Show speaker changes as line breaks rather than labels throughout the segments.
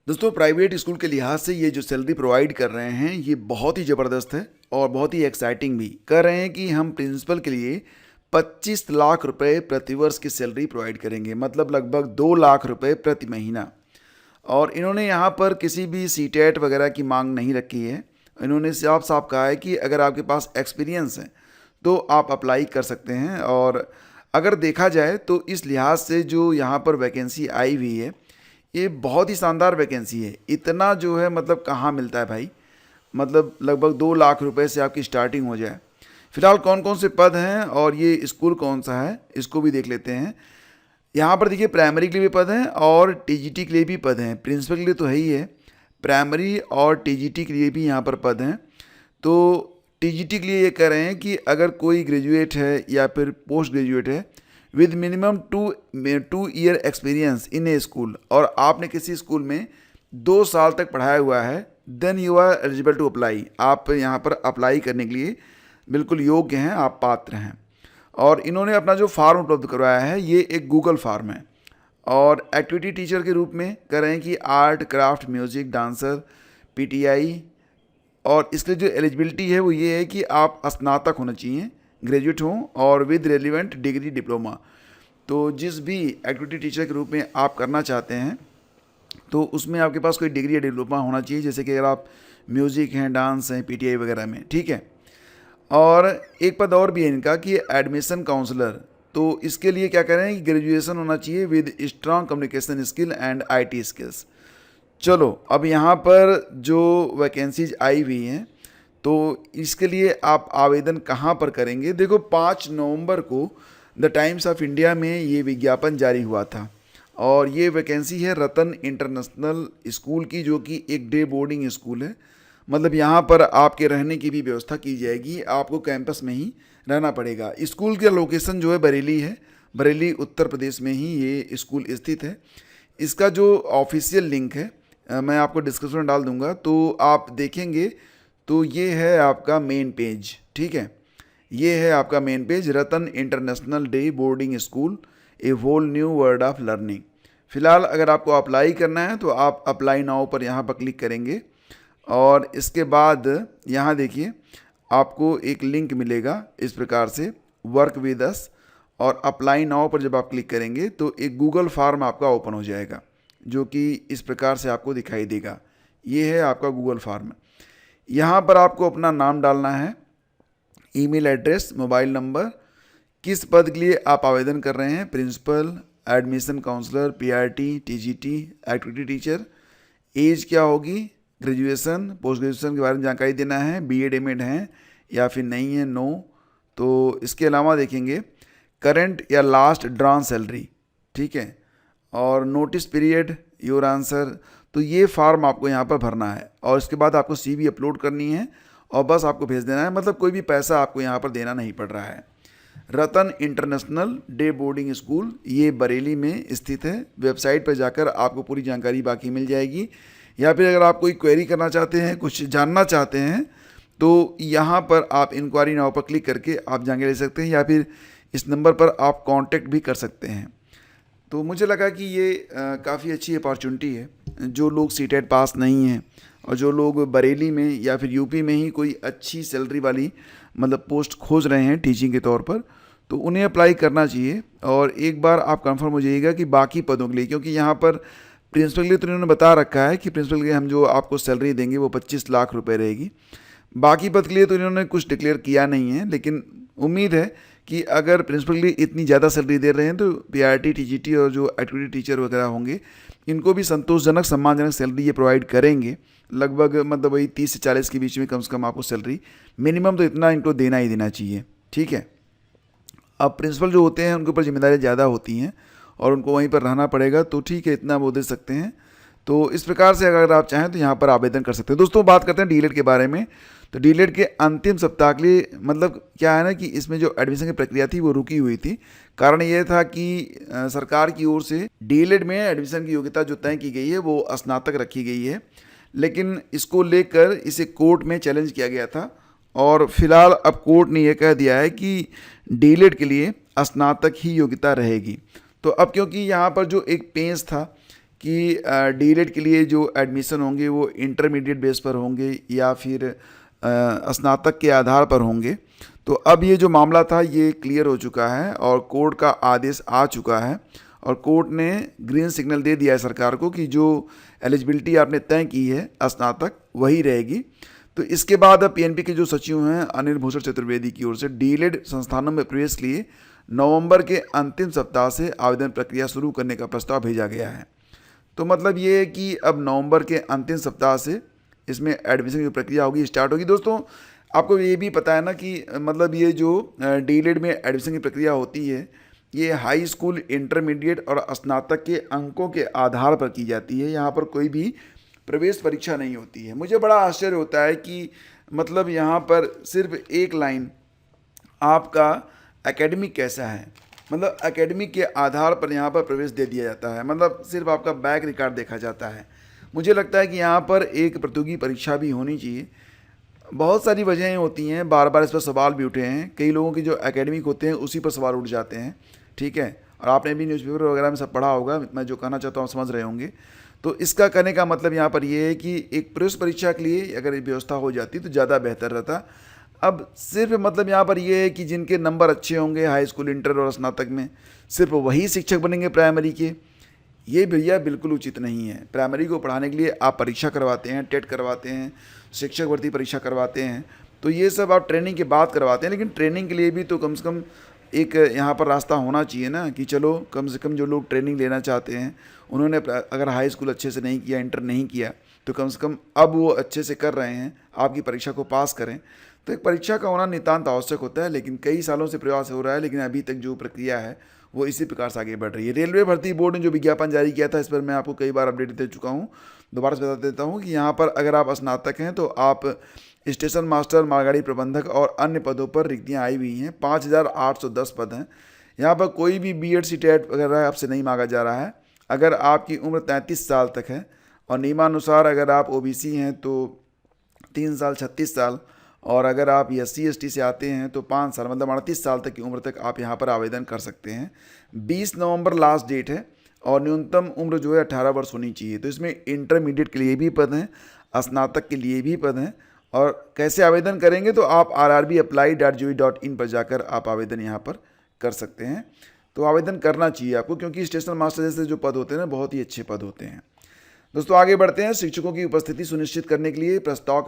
दोस्तों private school के लिहाज से ये जो सैलरी प्रोवाइड कर रहे हैं ये बहुत ही ज़बरदस्त है और बहुत ही एक्साइटिंग भी। कर रहे हैं कि हम प्रिंसिपल के लिए 25 लाख रुपए प्रतिवर्ष की सैलरी प्रोवाइड करेंगे, मतलब लगभग 2 लाख रुपए प्रति महीना। और इन्होंने यहाँ पर किसी भी सीटेट वगैरह की मांग नहीं रखी है। इन्होंने साफ साफ कहा है कि अगर आपके पास एक्सपीरियंस है तो आप अप्लाई कर सकते हैं। और अगर देखा जाए तो इस लिहाज से जो यहाँ पर वैकेंसी आई हुई है ये बहुत ही शानदार वैकेंसी है। इतना जो है मतलब कहाँ मिलता है भाई, मतलब लगभग 2 लाख रुपए से आपकी स्टार्टिंग हो जाए। फिलहाल कौन कौन से पद हैं और ये स्कूल कौन सा है इसको भी देख लेते हैं। यहाँ पर देखिए प्राइमरी के लिए भी पद हैं और टीजीटी के लिए भी पद हैं। प्रिंसिपल के लिए तो है ही है, प्राइमरी और टीजीटी के लिए भी यहाँ पर पद हैं। तो टीजीटी के लिए ये कह रहे हैं कि अगर कोई ग्रेजुएट है या फिर पोस्ट ग्रेजुएट है with minimum two year experience in A school और आपने किसी स्कूल में 2 साल तक पढ़ाया हुआ है, then you are eligible to apply. आप यहाँ पर अप्लाई करने के लिए बिल्कुल योग्य हैं, आप पात्र हैं। और इन्होंने अपना जो फॉर्म उपलब्ध करवाया है ये एक गूगल फॉर्म है और एक्टिविटी टीचर के रूप में कर रहे हैं कि art craft music dancer PTI. और इसके जो एलिजिबिलिटी है वो ये है कि आप स्नातक होना चाहिए, ग्रेजुएट हों और विद रेलिवेंट डिग्री डिप्लोमा। तो जिस भी एक्टिविटी टीचर के रूप में आप करना चाहते हैं तो उसमें आपके पास कोई डिग्री या डिप्लोमा होना चाहिए, जैसे कि अगर आप म्यूज़िक हैं डांस हैं पीटीआई वगैरह में, ठीक है। और एक पद और भी है इनका कि एडमिशन काउंसलर। तो इसके लिए क्या कह रहे हैं कि ग्रेजुएशन होना चाहिए with strong communication skill and IT skills. चलो अब यहाँ पर जो वैकेंसीज आई हुई हैं तो इसके लिए आप आवेदन कहाँ पर करेंगे। देखो 5 नवंबर को द टाइम्स ऑफ इंडिया में ये विज्ञापन जारी हुआ था और ये वैकेंसी है रतन इंटरनेशनल स्कूल की, जो कि एक डे बोर्डिंग स्कूल है। मतलब यहाँ पर आपके रहने की भी व्यवस्था की जाएगी, आपको कैंपस में ही रहना पड़ेगा। स्कूल का लोकेशन जो है बरेली है, बरेली उत्तर प्रदेश में ही ये स्कूल स्थित है। इसका जो ऑफिशियल लिंक है मैं आपको डिस्क्रिप्शन में डाल दूंगा, तो आप देखेंगे तो ये है आपका मेन पेज, ठीक है। ये है आपका main page, Ratan international day boarding school a whole new world of learning. फिलहाल अगर आपको अप्लाई करना है तो आप अप्लाई नाउ पर यहाँ पर क्लिक करेंगे और इसके बाद यहाँ देखिए आपको एक लिंक मिलेगा इस प्रकार से, वर्क विद अस। और अप्लाई नाउ पर जब आप क्लिक करेंगे तो एक गूगल फॉर्म आपका ओपन हो जाएगा जो कि इस प्रकार से आपको दिखाई देगा। ये है आपका गूगल फॉर्म। यहाँ पर आपको अपना नाम डालना है, ईमेल एड्रेस, मोबाइल नंबर, किस पद के लिए आप आवेदन कर रहे हैं, principal, admission counsellor, PRT, TGT, activity teacher, age क्या होगी, ग्रेजुएशन पोस्ट ग्रेजुएशन के बारे में जानकारी देना है, बीएड एमएड हैं या फिर नहीं है, नो। तो इसके अलावा देखेंगे करंट या लास्ट ड्रॉन सैलरी, ठीक है, और नोटिस पीरियड, योर आंसर। तो ये फार्म आपको यहाँ पर भरना है और इसके बाद आपको सीवी अपलोड करनी है और बस आपको भेज देना है। मतलब कोई भी पैसा आपको यहाँ पर देना नहीं पड़ रहा है। रतन इंटरनेशनल डे बोर्डिंग स्कूल ये बरेली में स्थित है। वेबसाइट पर जाकर आपको पूरी जानकारी बाकी मिल जाएगी, या फिर अगर आप कोई क्वेरी करना चाहते हैं, कुछ जानना चाहते हैं तो यहाँ पर आप इंक्वायरी नाउ पर क्लिक करके आप जानकारी ले सकते हैं, या फिर इस नंबर पर आप कांटेक्ट भी कर सकते हैं। तो मुझे लगा कि ये काफ़ी अच्छी अपॉर्चुनिटी है। जो लोग सीटेट पास नहीं हैं और जो लोग बरेली में या फिर यूपी में ही कोई अच्छी सैलरी वाली मतलब पोस्ट खोज रहे हैं टीचिंग के तौर पर, तो उन्हें अप्लाई करना चाहिए। और एक बार आप कंफर्म हो जाइएगा कि बाकी पदों के लिए, क्योंकि यहाँ पर प्रिंसिपल के लिए तो इन्होंने बता रखा है कि प्रिंसिपल के लिए हम जो आपको सैलरी देंगे वो 25 लाख रुपए रहेगी। बाकी पद के लिए तो इन्होंने कुछ डिक्लेयर किया नहीं है, लेकिन उम्मीद है कि अगर प्रिंसिपल के लिए इतनी ज़्यादा सैलरी दे रहे हैं तो पीआरटी, टीजीटी और जो एक्टिविटी टीचर वगैरह होंगे इनको भी संतोषजनक सम्मानजनक सैलरी ये प्रोवाइड करेंगे। लगभग मतलब वही 30 से 40 के बीच में कम से कम आपको सैलरी मिनिमम तो इतना इनको देना ही देना चाहिए, ठीक है। अब प्रिंसिपल जो होते हैं उनके ऊपर जिम्मेदारियाँ ज़्यादा होती हैं और उनको वहीं पर रहना पड़ेगा, तो ठीक है इतना वो दे सकते हैं। तो इस प्रकार से अगर आप चाहें तो यहाँ पर आवेदन कर सकते हैं। दोस्तों बात करते हैं डीएलएड के बारे में। तो डीएलएड के अंतिम सप्ताह के लिए मतलब क्या है ना कि इसमें जो एडमिशन की प्रक्रिया थी वो रुकी हुई थी। कारण ये था कि सरकार की ओर से डीएलएड में एडमिशन की योग्यता जो तय की गई है वो स्नातक रखी गई है, लेकिन इसको लेकर इसे कोर्ट में चैलेंज किया गया था और फिलहाल अब कोर्ट ने यह कह दिया है कि डीएलएड के लिए स्नातक ही योग्यता रहेगी। तो अब क्योंकि यहाँ पर जो एक पेंच था कि डीएलएड के लिए जो एडमिशन होंगे वो इंटरमीडिएट बेस पर होंगे या फिर स्नातक के आधार पर होंगे। तो अब ये जो मामला था ये क्लियर हो चुका है और कोर्ट का आदेश आ चुका है और कोर्ट ने ग्रीन सिग्नल दे दिया है सरकार को कि जो एलिजिबिलिटी आपने तय की है स्नातक वही रहेगी। तो इसके बाद अब पीएनपी के जो सचिव हैं अनिल भूषण चतुर्वेदी की ओर से डीएलएड संस्थानों में प्रवेश के लिए नवंबर के अंतिम सप्ताह से आवेदन प्रक्रिया शुरू करने का प्रस्ताव भेजा गया है। तो मतलब ये है कि अब नवंबर के अंतिम सप्ताह से इसमें एडमिशन की प्रक्रिया होगी, स्टार्ट होगी। दोस्तों आपको ये भी पता है ना कि मतलब ये जो डीएलएड में एडमिशन की प्रक्रिया होती है ये हाई स्कूल, इंटरमीडिएट और स्नातक के अंकों के आधार पर की जाती है। यहाँ पर कोई भी प्रवेश परीक्षा नहीं होती है। मुझे बड़ा आश्चर्य होता है कि मतलब यहाँ पर सिर्फ एक लाइन आपका एकेडमिक कैसा है, मतलब एकेडमिक के आधार पर यहाँ पर प्रवेश दे दिया जाता है, मतलब सिर्फ आपका बैक रिकॉर्ड देखा जाता है। मुझे लगता है कि यहाँ पर एक प्रतियोगी परीक्षा भी होनी चाहिए। बहुत सारी वजहें होती हैं, बार बार इस पर सवाल भी उठे हैं। कई लोगों के जो एकेडमिक होते हैं उसी पर सवाल उठ जाते हैं, ठीक है। और आपने भी न्यूज़पेपर वगैरह में सब पढ़ा होगा, मैं जो कहना चाहता हूँ समझ रहे होंगे। तो इसका कहने का मतलब यहाँ पर ये है कि एक प्रवेश परीक्षा के लिए अगर व्यवस्था हो जाती तो ज़्यादा बेहतर रहता। अब सिर्फ मतलब यहाँ पर ये है कि जिनके नंबर अच्छे होंगे हाई स्कूल, इंटर और स्नातक में, सिर्फ वही शिक्षक बनेंगे प्राइमरी के। ये भैया बिल्कुल उचित नहीं है। प्राइमरी को पढ़ाने के लिए आप परीक्षा करवाते हैं, टेट करवाते हैं, शिक्षक भर्ती परीक्षा करवाते हैं, तो ये सब आप ट्रेनिंग के बाद करवाते हैं। लेकिन ट्रेनिंग के लिए भी तो कम से कम एक यहाँ पर रास्ता होना चाहिए ना कि चलो कम से कम जो लोग ट्रेनिंग लेना चाहते हैं उन्होंने अगर हाई स्कूल अच्छे से नहीं किया, इंटर नहीं किया, तो कम से कम अब वो अच्छे से कर रहे हैं, आपकी परीक्षा को पास करें। तो एक परीक्षा का होना नितांत आवश्यक होता है। लेकिन कई सालों से प्रयास हो रहा है, लेकिन अभी तक जो प्रक्रिया है वो इसी प्रकार से आगे बढ़ रही है। रेलवे भर्ती बोर्ड ने जो विज्ञापन जारी किया था, इस पर मैं आपको कई बार अपडेट दे चुका हूँ, दोबारा से बता देता हूँ कि यहाँ पर अगर आप स्नातक हैं तो आप स्टेशन मास्टर, मालगाड़ी प्रबंधक और अन्य पदों पर रिक्तियाँ आई हुई हैं। 5810 पद हैं। यहाँ पर कोई भी बीएड, सीटेट वगैरह आपसे नहीं मांगा जा रहा है। अगर आपकी उम्र 33 साल तक है और नियमानुसार अगर आप ओबीसी हैं तो 3 साल 36 साल, और अगर आप SC ST से आते हैं तो 5 साल, मतलब 38 साल तक की उम्र तक आप यहाँ पर आवेदन कर सकते हैं। 20 नवंबर लास्ट डेट है और न्यूनतम उम्र जो है 18 वर्ष होनी चाहिए। तो इसमें इंटरमीडिएट के लिए भी पद हैं, स्नातक के लिए भी पद हैं। और कैसे आवेदन करेंगे तो आप rrbapply.gov.in पर जाकर आप आवेदन यहाँ पर कर सकते हैं। तो आवेदन करना चाहिए आपको, क्योंकि स्टेशन मास्टर जैसे जो पद होते हैं ना बहुत ही अच्छे पद होते हैं। दोस्तों आगे बढ़ते हैं। शिक्षकों की उपस्थिति सुनिश्चित करने के लिए प्रस्ताव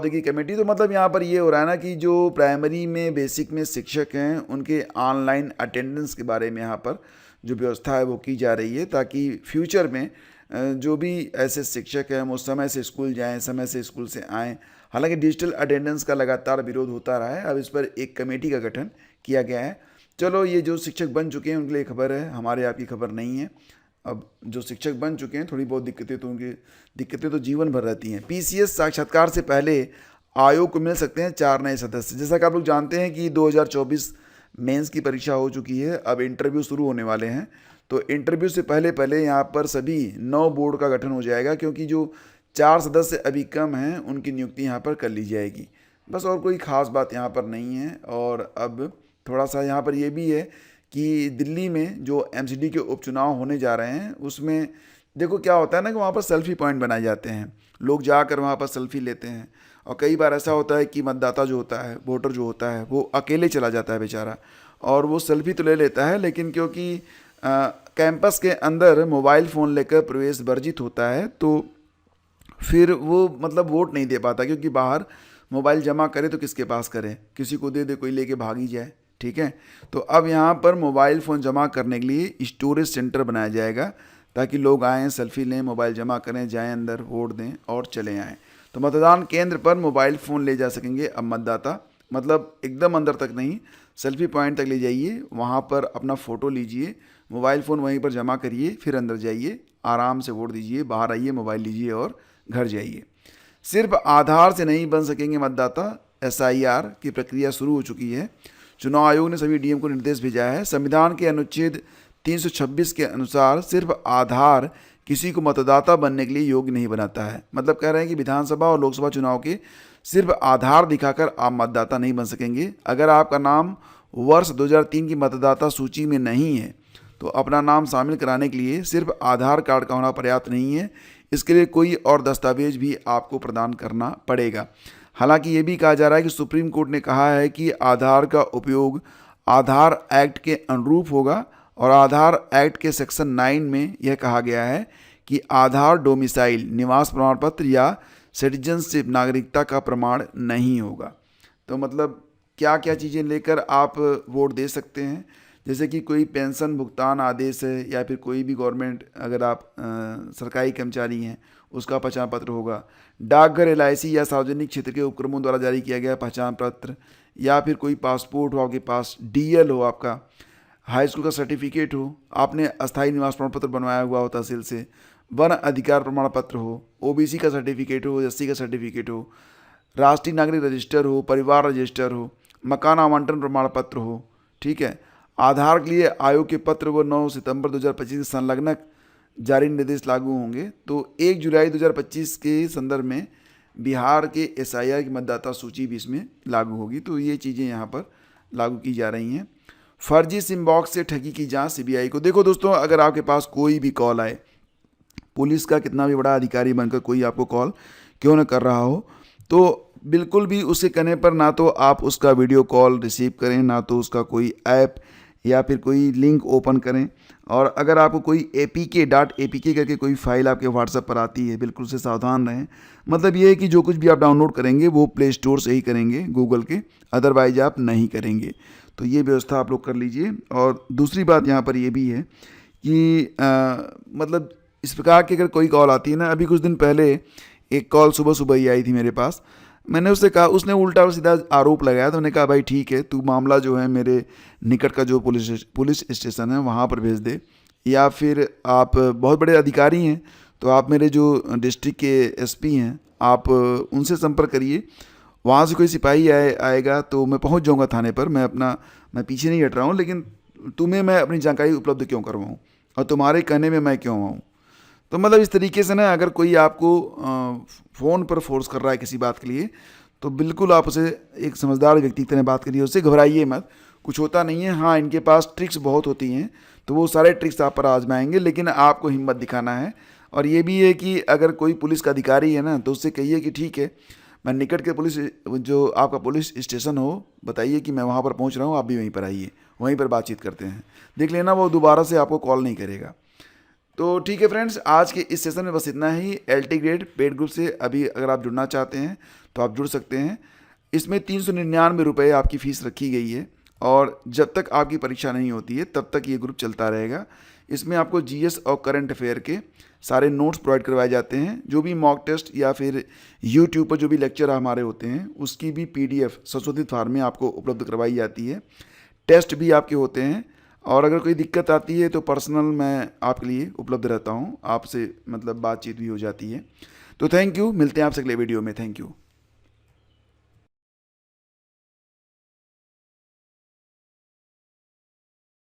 देगी कमेटी। तो मतलब यहाँ पर ये हो रहा है ना कि जो प्राइमरी में, बेसिक में शिक्षक हैं उनके ऑनलाइन अटेंडेंस के बारे में यहाँ पर जो व्यवस्था है वो की जा रही है, ताकि फ्यूचर में जो भी ऐसे शिक्षक हैं वो समय से स्कूल जाएं, समय से स्कूल से आएँ। हालांकि डिजिटल अटेंडेंस का लगातार विरोध होता रहा है, अब इस पर एक कमेटी का गठन किया गया है। चलो, ये जो शिक्षक बन चुके हैं उनके लिए खबर है, हमारे आपकी खबर नहीं है। अब जो शिक्षक बन चुके हैं थोड़ी बहुत दिक्कतें तो जीवन भर रहती हैं। पीसीएस साक्षात्कार से पहले आयोग को मिल सकते हैं 4 नए सदस्य। जैसा कि आप लोग जानते हैं कि 2024 मेंस की परीक्षा हो चुकी है, अब इंटरव्यू शुरू होने वाले हैं। तो इंटरव्यू से पहले यहाँ पर सभी 9 बोर्ड का गठन हो जाएगा, क्योंकि जो 4 सदस्य अभी कम हैं उनकी नियुक्ति यहाँ पर कर ली जाएगी। बस और कोई ख़ास बात यहाँ पर नहीं है। और अब थोड़ा सा यहाँ पर ये भी है कि दिल्ली में जो एमसीडी के उपचुनाव होने जा रहे हैं उसमें देखो क्या होता है ना कि वहाँ पर सेल्फी पॉइंट बनाए जाते हैं, लोग जाकर वहाँ पर सेल्फी लेते हैं। और कई बार ऐसा होता है कि मतदाता जो होता है, वोटर जो होता है, वो अकेले चला जाता है बेचारा, और वो सेल्फी तो ले लेता है, लेकिन क्योंकि कैंपस के अंदर मोबाइल फ़ोन लेकर प्रवेश वर्जित होता है तो फिर वो मतलब वोट नहीं दे पाता, क्योंकि बाहर मोबाइल जमा करे तो किसके पास करे, किसी को दे दे, कोई लेके भागी जाए, ठीक है। तो अब यहाँ पर मोबाइल फ़ोन जमा करने के लिए स्टोरेज सेंटर बनाया जाएगा, ताकि लोग आएँ, सेल्फी लें, मोबाइल जमा करें, जाएं अंदर, वोट दें और चले आएँ। तो मतदान केंद्र पर मोबाइल फ़ोन ले जा सकेंगे अब मतदाता, मतलब एकदम अंदर तक नहीं, सेल्फी पॉइंट तक ले जाइए, वहाँ पर अपना फ़ोटो लीजिए, मोबाइल फ़ोन वहीं पर जमा करिए, फिर अंदर जाइए, आराम से वोट दीजिए, बाहर आइए, मोबाइल लीजिए और घर जाइए। सिर्फ आधार से नहीं बन सकेंगे मतदाता, SIR की प्रक्रिया शुरू हो चुकी है। चुनाव आयोग ने सभी डीएम को निर्देश भेजा है। संविधान के अनुच्छेद 326 के अनुसार सिर्फ आधार किसी को मतदाता बनने के लिए योग्य नहीं बनाता है। मतलब कह रहे हैं कि विधानसभा और लोकसभा चुनाव के सिर्फ आधार दिखाकर आप मतदाता नहीं बन सकेंगे। अगर आपका नाम वर्ष 2003 की मतदाता सूची में नहीं है तो अपना नाम शामिल कराने के लिए सिर्फ आधार कार्ड का होना पर्याप्त नहीं है, इसके लिए कोई और दस्तावेज भी आपको प्रदान करना पड़ेगा। हालांकि ये भी कहा जा रहा है कि सुप्रीम कोर्ट ने कहा है कि आधार का उपयोग आधार एक्ट के अनुरूप होगा, और आधार एक्ट के सेक्शन 9 में यह कहा गया है कि आधार डोमिसाइल निवास प्रमाण पत्र या सिटीजनशिप नागरिकता का प्रमाण नहीं होगा। तो मतलब क्या क्या चीज़ें लेकर आप वोट दे सकते हैं, जैसे कि कोई पेंशन भुगतान आदेश है, या फिर कोई भी गवर्नमेंट अगर आप सरकारी कर्मचारी हैं उसका पहचान पत्र होगा, डाकघर LIC या सार्वजनिक क्षेत्र के उपक्रमों द्वारा जारी किया गया पहचान पत्र, या फिर कोई पासपोर्ट हो आपके पास, DL हो आपका, हाई स्कूल का सर्टिफिकेट हो, आपने अस्थायी निवास प्रमाण पत्र बनवाया हुआ हो तहसील से, वन अधिकार प्रमाण पत्र हो, OBC का सर्टिफिकेट हो, SC का सर्टिफिकेट हो, राष्ट्रीय नागरिक रजिस्टर हो, परिवार रजिस्टर हो, मकान आवंटन प्रमाण पत्र हो, ठीक है, आधार के लिए आयोग के पत्र व 9 सितंबर 2025 के संलग्नक जारी निर्देश लागू होंगे। तो 1 जुलाई 2025 के संदर्भ में बिहार के SIR की मतदाता सूची भी इसमें लागू होगी। तो ये चीज़ें यहाँ पर लागू की जा रही हैं। फर्जी सिम बॉक्स से ठगी की जांच CBI को। देखो दोस्तों, अगर आपके पास कोई भी कॉल आए, पुलिस का कितना भी बड़ा अधिकारी बनकर कोई आपको कॉल क्यों न कर रहा हो, तो बिल्कुल भी उसे करने पर ना तो आप उसका वीडियो कॉल रिसीव करें, ना तो उसका कोई ऐप या फिर कोई लिंक ओपन करें। और अगर आपको कोई APK करके कोई फाइल आपके व्हाट्सएप पर आती है, बिल्कुल से सावधान रहें। मतलब ये है कि जो कुछ भी आप डाउनलोड करेंगे वो प्ले स्टोर से ही करेंगे, गूगल के, अदरवाइज आप नहीं करेंगे। तो ये व्यवस्था आप लोग कर लीजिए। और दूसरी बात यहाँ पर ये भी है कि मतलब इस प्रकार की अगर कोई कॉल आती है ना, अभी कुछ दिन पहले एक कॉल सुबह ही आई थी मेरे पास। मैंने उससे कहा, उसने उल्टा और सीधा आरोप लगाया। तो मैंने कहा भाई ठीक है, तू मामला जो है मेरे निकट का जो पुलिस स्टेशन है वहाँ पर भेज दे, या फिर आप बहुत बड़े अधिकारी हैं तो आप मेरे जो डिस्ट्रिक्ट के SP हैं आप उनसे संपर्क करिए। वहाँ से कोई सिपाही आएगा तो मैं पहुँच जाऊँगा थाने पर। मैं पीछे नहीं हट रहा हूँ, लेकिन तुम्हें मैं अपनी जानकारी उपलब्ध क्यों करवाऊँ और तुम्हारे कहने में मैं क्यों आऊँ। तो मतलब इस तरीके से ना, अगर कोई आपको फ़ोन पर फोर्स कर रहा है किसी बात के लिए, तो बिल्कुल आप उसे एक समझदार व्यक्ति की तरह बात करिए, उससे घबराइए मत, कुछ होता नहीं है। हाँ, इनके पास ट्रिक्स बहुत होती हैं, तो वो सारे ट्रिक्स आप पर आजमाएंगे, लेकिन आपको हिम्मत दिखाना है। और ये भी है कि अगर कोई पुलिस का अधिकारी है ना, तो उससे कहिए कि ठीक है, मैं निकट के पुलिस, जो आपका पुलिस स्टेशन हो, बताइए कि मैं वहाँ पर पहुँच रहा हूँ, आप भी वहीं पर आइए, वहीं पर बातचीत करते हैं। देख लेना, वो दोबारा से आपको कॉल नहीं करेगा। तो ठीक है फ्रेंड्स, आज के इस सेशन में बस इतना ही। LT ग्रेड पेड ग्रुप से अभी अगर आप जुड़ना चाहते हैं तो आप जुड़ सकते हैं। इसमें 399 रुपये आपकी फ़ीस रखी गई है, और जब तक आपकी परीक्षा नहीं होती है तब तक ये ग्रुप चलता रहेगा। इसमें आपको GS और करंट अफेयर के सारे नोट्स प्रोवाइड करवाए जाते हैं। जो भी मॉक टेस्ट या फिर YouTube पर जो भी लेक्चर हमारे होते हैं उसकी भी PDF संशोधित फॉर्म में आपको उपलब्ध करवाई जाती है। टेस्ट भी आपके होते हैं, और अगर कोई दिक्कत आती है तो पर्सनल मैं आपके लिए उपलब्ध रहता हूँ, आपसे मतलब बातचीत भी हो जाती है। तो थैंक यू, मिलते हैं आपसे अगले वीडियो में। Thank you.